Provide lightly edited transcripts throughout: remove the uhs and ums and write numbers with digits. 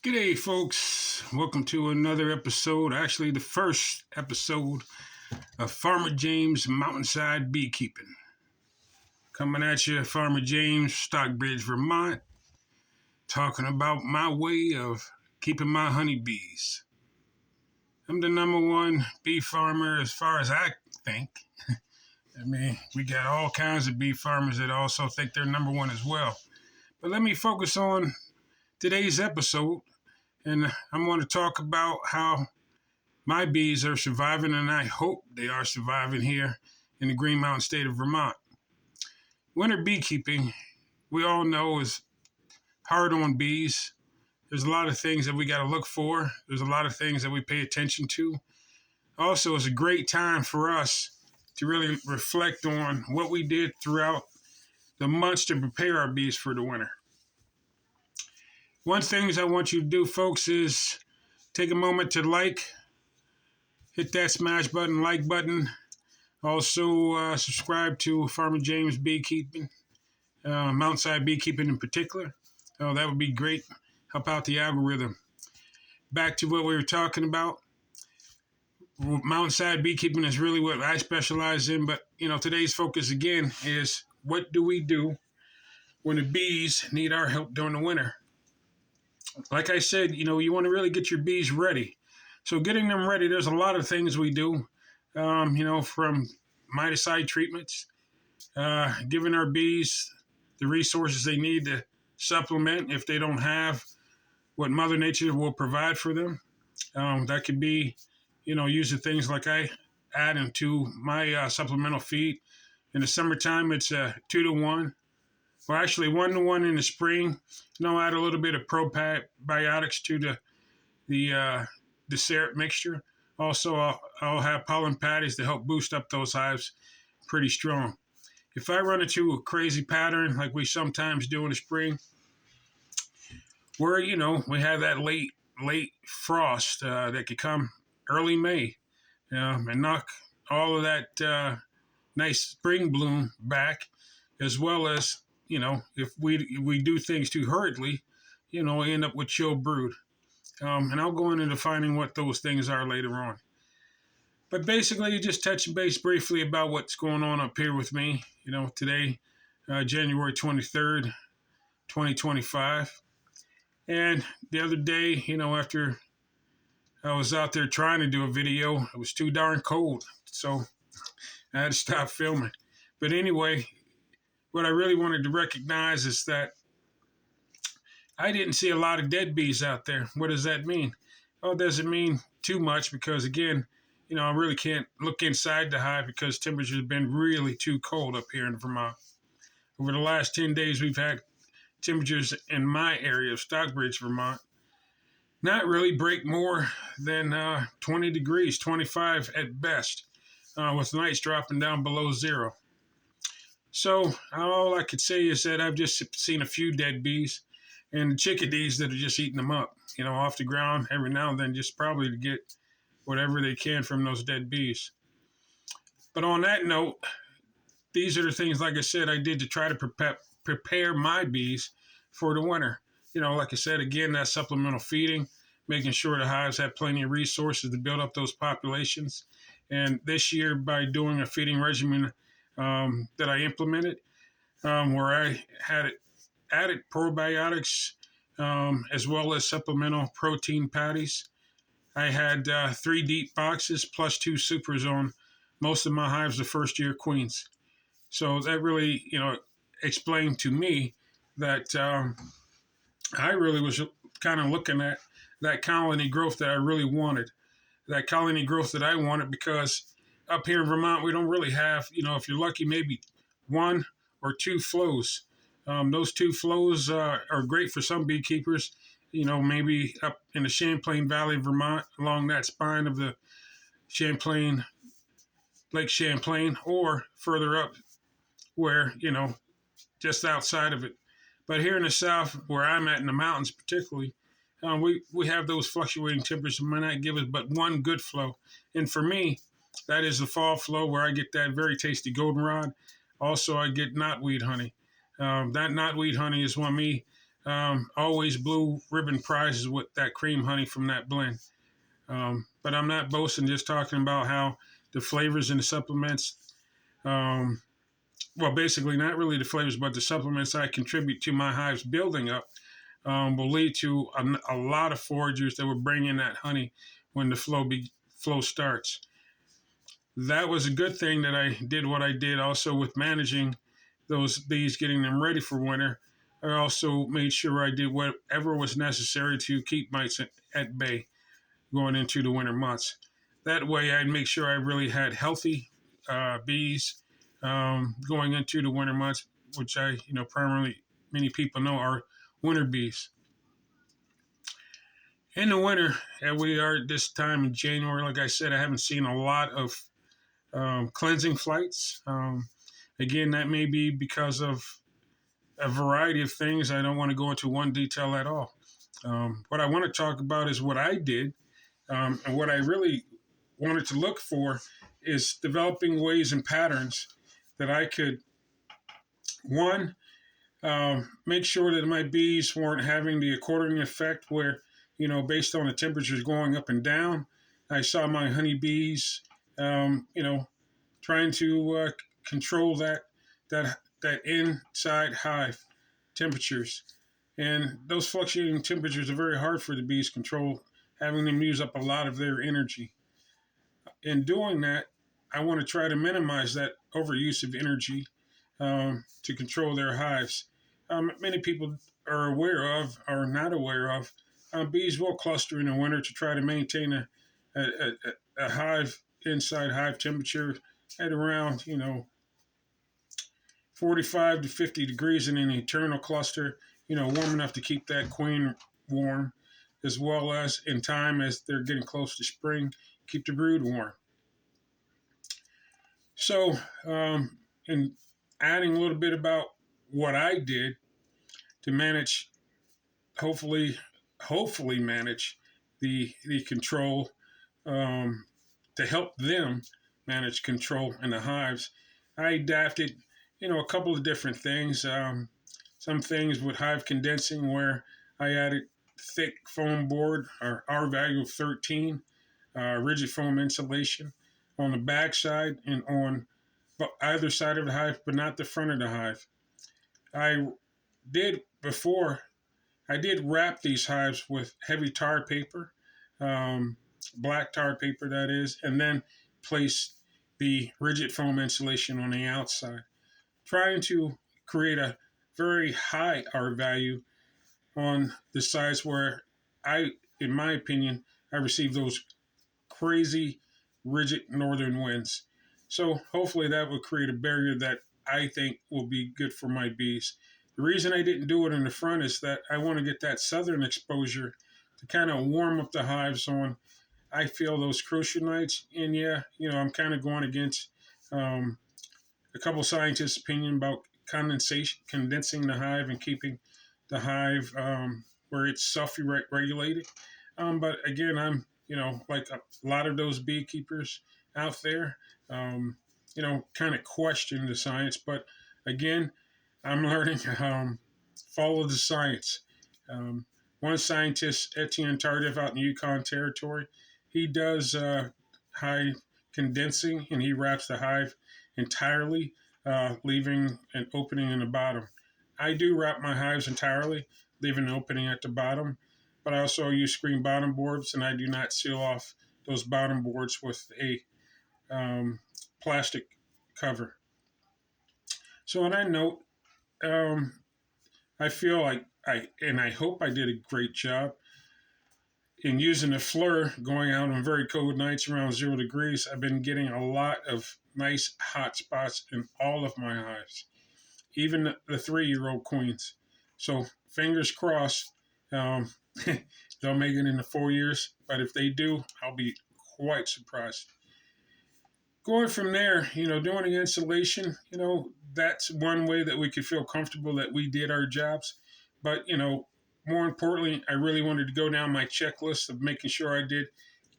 G'day, folks. Welcome to another episode, actually, the first episode of Farmer James Mountainside Beekeeping. Coming at you, Farmer James, Stockbridge, Vermont, talking about my way of keeping my honeybees. I'm the number one bee farmer as far as I think. We got all kinds of bee farmers that also think they're number one as well. But let me focus on today's episode. And I'm going to talk about how my bees are surviving, and I hope they are surviving here in the Green Mountain state of Vermont. Winter beekeeping, we all know, is hard on bees. There's a lot of things that we got to look for. There's a lot of things that we pay attention to. Also, it's a great time for us to really reflect on what we did throughout the months to prepare our bees for the winter. One thing I want you to do, folks, is take a moment to hit that smash button, like button. Also, subscribe to Farmer James Beekeeping, Mountainside Beekeeping in particular. That would be great. Help out the algorithm. Back to what we were talking about. Mountainside Beekeeping is really what I specialize in, but today's focus again is what do we do when the bees need our help during the winter? Like I said, you want to really get your bees ready. So getting them ready, there's a lot of things we do, from miticide treatments, giving our bees the resources they need to supplement if they don't have what Mother Nature will provide for them. That could be, using things like I add into my supplemental feed. In the summertime, it's 2-to-1. Well, actually, 1-to-1 in the spring. Add a little bit of probiotics to the syrup mixture. Also, I'll have pollen patties to help boost up those hives pretty strong. If I run into a crazy pattern like we sometimes do in the spring, where we have that late frost that could come early May, and knock all of that nice spring bloom back, as well as if we do things too hurriedly, end up with chill brood. And I'll go into defining what those things are later on. But basically, just touching base briefly about what's going on up here with me. Today, January 23rd, 2025. And the other day, after I was out there trying to do a video, it was too darn cold. So I had to stop filming. But anyway, what I really wanted to recognize is that I didn't see a lot of dead bees out there. What does that mean? Well, it doesn't mean too much because, again, I really can't look inside the hive because temperatures have been really too cold up here in Vermont. Over the last 10 days, we've had temperatures in my area of Stockbridge, Vermont, not really break more than 20 degrees, 25 at best, with nights dropping down below zero. So all I could say is that I've just seen a few dead bees and the chickadees that are just eating them up, off the ground every now and then, just probably to get whatever they can from those dead bees. But on that note, these are the things, like I said, I did to try to prepare my bees for the winter. Like I said, again, that supplemental feeding, making sure the hives have plenty of resources to build up those populations. And this year, by doing a feeding regimen that I implemented, where I had added probiotics as well as supplemental protein patties. I had 3 deep boxes plus 2 supers on most of my hives, the first year queens. So that really, explained to me that I really was kind of looking at that colony growth that I really wanted. That colony growth that I wanted because up here in Vermont, we don't really have, if you're lucky, maybe 1 or 2 flows. Those 2 flows are great for some beekeepers, maybe up in the Champlain Valley, Vermont, along that spine of the Lake Champlain, or further up where, just outside of it. But here in the south, where I'm at in the mountains particularly, we have those fluctuating temperatures that might not give us but 1 good flow. And for me, that is the fall flow where I get that very tasty goldenrod. Also, I get knotweed honey. That knotweed honey is one of me always blue ribbon prizes with that cream honey from that blend. But I'm not boasting, just talking about how the flavors and the supplements, um, well, basically not really the flavors, but the supplements I contribute to my hives building up will lead to a lot of foragers that will bring in that honey when the flow starts. That was a good thing that I did what I did also with managing those bees, getting them ready for winter. I also made sure I did whatever was necessary to keep mites at bay going into the winter months. That way, I'd make sure I really had healthy bees going into the winter months, which primarily many people know are winter bees. In the winter, and we are at this time in January, like I said, I haven't seen a lot of cleansing flights. Again, that may be because of a variety of things. I don't want to go into one detail at all. What I want to talk about is what I did, and what I really wanted to look for is developing ways and patterns that I could, one, make sure that my bees weren't having the according effect where, based on the temperatures going up and down, I saw my honeybees, trying to control that inside hive temperatures. And those fluctuating temperatures are very hard for the bees to control, having them use up a lot of their energy. In doing that, I want to try to minimize that overuse of energy to control their hives. Many people are aware of, or not aware of, bees will cluster in the winter to try to maintain a hive inside hive temperature at around 45 to 50 degrees in an eternal cluster, warm enough to keep that queen warm, as well as in time as they're getting close to spring, keep the brood warm. So, in adding a little bit about what I did to manage, hopefully, manage the control, um, to help them manage control in the hives, I adapted, a couple of different things. Some things with hive condensing where I added thick foam board, or R value of 13, rigid foam insulation on the back side and on either side of the hive, but not the front of the hive. I did before, I did wrap these hives with heavy tar paper, um, black tar paper that is, and then place the rigid foam insulation on the outside, trying to create a very high R value on the sides where in my opinion, I received those crazy rigid northern winds. So hopefully that will create a barrier that I think will be good for my bees. The reason I didn't do it in the front is that I want to get that southern exposure to kind of warm up the hives on, I feel, those crucial nights. And yeah, I'm kind of going against um, a couple scientists' opinion about condensing the hive and keeping the hive where it's self-regulated. But again, I'm, like a lot of those beekeepers out there, kind of question the science. But again, I'm learning, follow the science. Um, One scientist, Etienne Tardif, out in the Yukon Territory, he does hive condensing, and he wraps the hive entirely, leaving an opening in the bottom. I do wrap my hives entirely, leaving an opening at the bottom, but I also use screen bottom boards, and I do not seal off those bottom boards with a plastic cover. So on that note, um, I feel like I hope I did a great job in using the FLIR going out on very cold nights around 0 degrees. I've been getting a lot of nice hot spots in all of my hives, even the 3-year-old queens. So fingers crossed, um, they'll make it in the 4 years. But if they do, I'll be quite surprised. Going from there, doing the installation, that's one way that we could feel comfortable that we did our jobs. But, more importantly, I really wanted to go down my checklist of making sure I did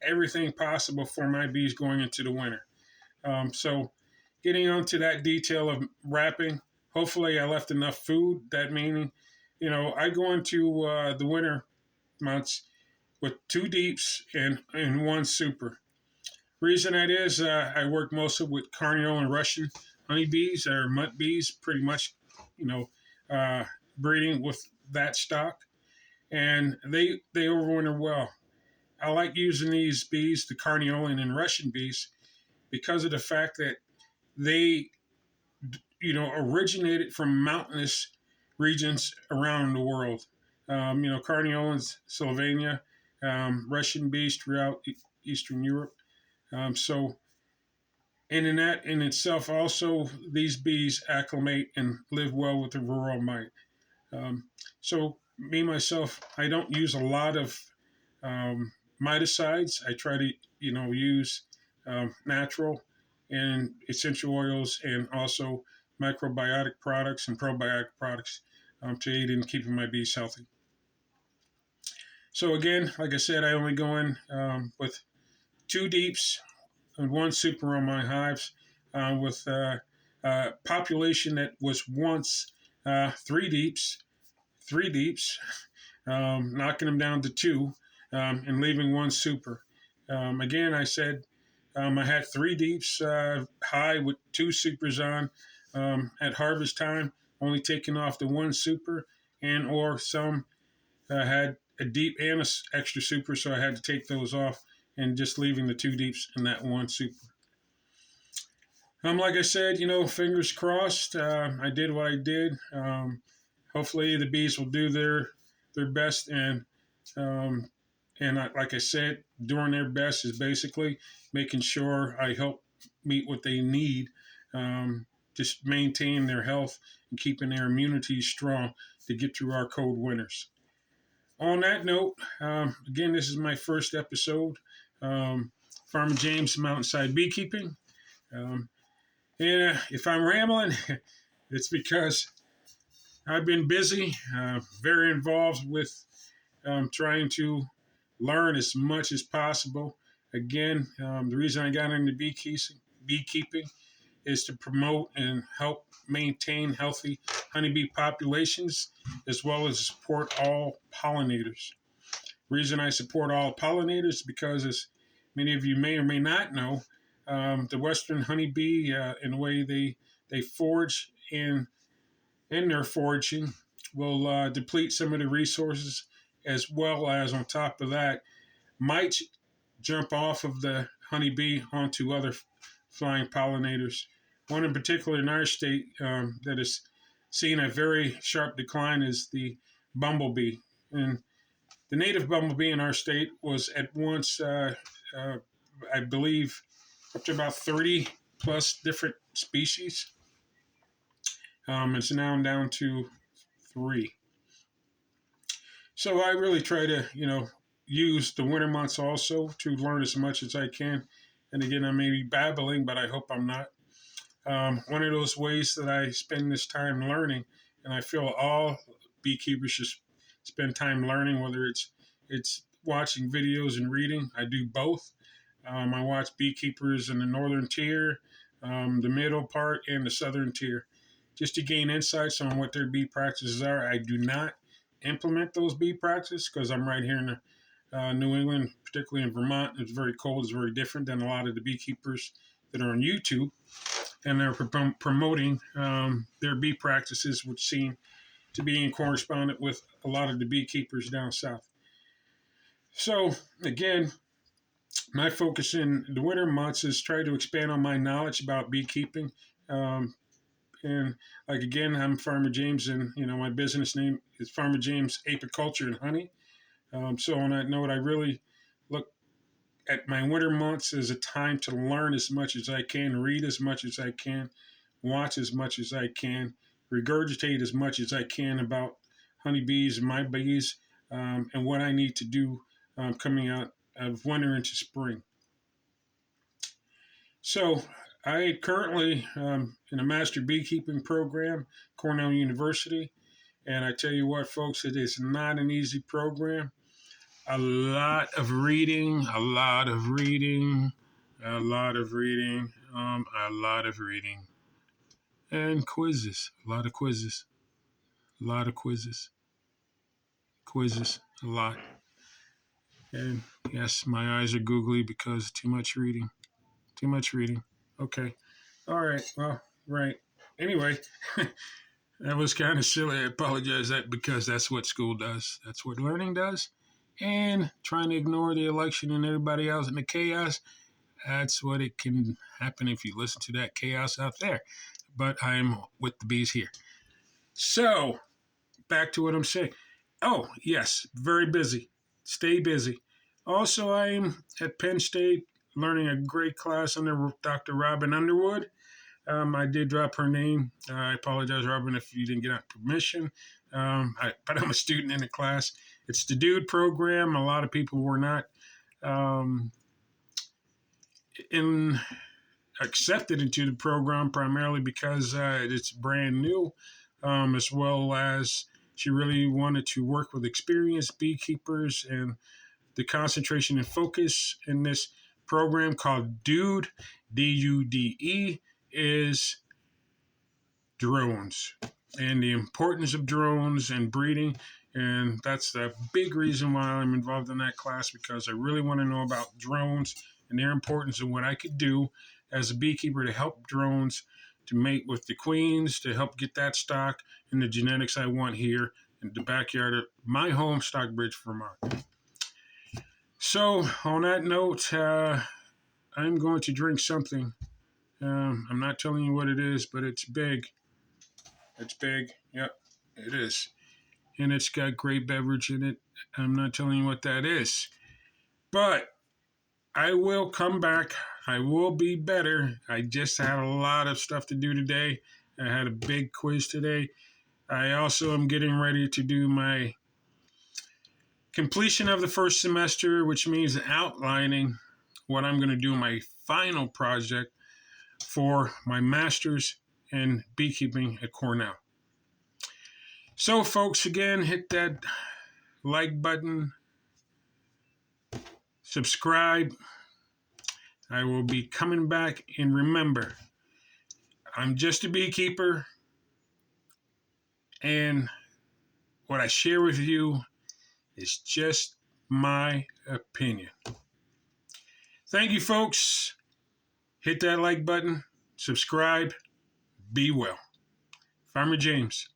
everything possible for my bees going into the winter. So getting onto that detail of wrapping, hopefully I left enough food, that meaning I go into the winter months with two deeps and one super. Reason that is, I work mostly with Carniol and Russian honeybees or mutt bees, pretty much, you know, uh, breeding with that stock, and they overwinter well. I like using these bees, the Carniolan and Russian bees, because of the fact that they, originated from mountainous regions around the world. Carniolans, Sylvania, Russian bees throughout Eastern Europe. So, and in that in itself, also these bees acclimate and live well with the rural mite. Um, so, me myself, I don't use a lot of um, miticides. I try to, use natural and essential oils and also microbiotic products and probiotic products to aid in keeping my bees healthy. So again, like I said, I only go in with two deeps and one super on my hives with population that was once three deeps, knocking them down to two, and leaving one super. Again, I said I had three deeps high with two supers on at harvest time, only taking off the one super, and or some had a deep and a extra super, so I had to take those off and just leaving the two deeps and that one super. Like I said, fingers crossed. I did what I did. Hopefully, the bees will do their best, um, like I said, doing their best is basically making sure I help meet what they need, just maintain their health and keeping their immunity strong to get through our cold winters. On that note, again, this is my first episode. Farmer James Mountainside Beekeeping. Um, and if I'm rambling, it's because I've been busy, very involved with trying to learn as much as possible. Again, the reason I got into beekeeping is to promote and help maintain healthy honeybee populations, as well as support all pollinators. Reason I support all pollinators is because, as many of you may or may not know, the Western honeybee, in the way they forage and in their foraging, will deplete some of the resources, as well as on top of that, might jump off of the honeybee onto other flying pollinators. One in particular in our state that is seeing a very sharp decline is the bumblebee. And the native bumblebee in our state was at once, uh, I believe, up to about 30 plus different species. It's now down to three. So I really try to, use the winter months also to learn as much as I can. And again, I may be babbling, but I hope I'm not. One of those ways that I spend this time learning, and I feel all beekeepers should spend time learning, whether it's watching videos and reading. I do both. I watch beekeepers in the northern tier, the middle part, and the southern tier, just to gain insights on what their bee practices are. I do not implement those bee practices because I'm right here in New England, particularly in Vermont. It's very cold. It's very different than a lot of the beekeepers that are on YouTube, and they're promoting their bee practices, which seem to be in correspondence with a lot of the beekeepers down south. So again, my focus in the winter months is try to expand on my knowledge about beekeeping. Um, and like again, I'm Farmer James, and my business name is Farmer James Apiculture and Honey. So on that note, I really look at my winter months as a time to learn as much as I can, read as much as I can, watch as much as I can, regurgitate as much as I can about honeybees and my bees, and what I need to do coming out of winter into spring. So I currently in a master beekeeping program, Cornell University, and I tell you what, folks, it is not an easy program. A lot of reading, a lot of reading, a lot of reading, a lot of reading, and quizzes, a lot of quizzes, a lot of quizzes. quizzes a lot. And yes, my eyes are googly because too much reading. Too much reading. Okay. All right. Well, right. Anyway, that was kind of silly. I apologize that because that's what school does. That's what learning does. And trying to ignore the election and everybody else and the chaos, that's what it can happen if you listen to that chaos out there. But I'm with the bees here. So, back to what I'm saying. Oh, yes, very busy. Stay busy. Also, I'm at Penn State learning a great class under Dr. Robin Underwood. I did drop her name. I apologize, Robin, if you didn't get out permission. But I'm a student in the class. It's the Dude program. A lot of people were not um, in accepted into the program primarily because it's brand new, as well as she really wanted to work with experienced beekeepers, and the concentration and focus in this program called DUDE, DUDE, is drones and the importance of drones and breeding. And that's the big reason why I'm involved in that class, because I really want to know about drones and their importance and what I could do as a beekeeper to help drones to mate with the queens, to help get that stock and the genetics I want here in the backyard of my home, Stockbridge, Vermont. So, on that note, I'm going to drink something. I'm not telling you what it is, but it's big. It's big. Yep, it is. And it's got great beverage in it. I'm not telling you what that is. But I will come back. I will be better. I just had a lot of stuff to do today. I had a big quiz today. I also am getting ready to do my completion of the first semester, which means outlining what I'm going to do in my final project for my master's in beekeeping at Cornell. So, folks, again, hit that like button, subscribe. I will be coming back, and remember, I'm just a beekeeper, and what I share with you is just my opinion. Thank you, folks. Hit that like button, subscribe, be well. Farmer James.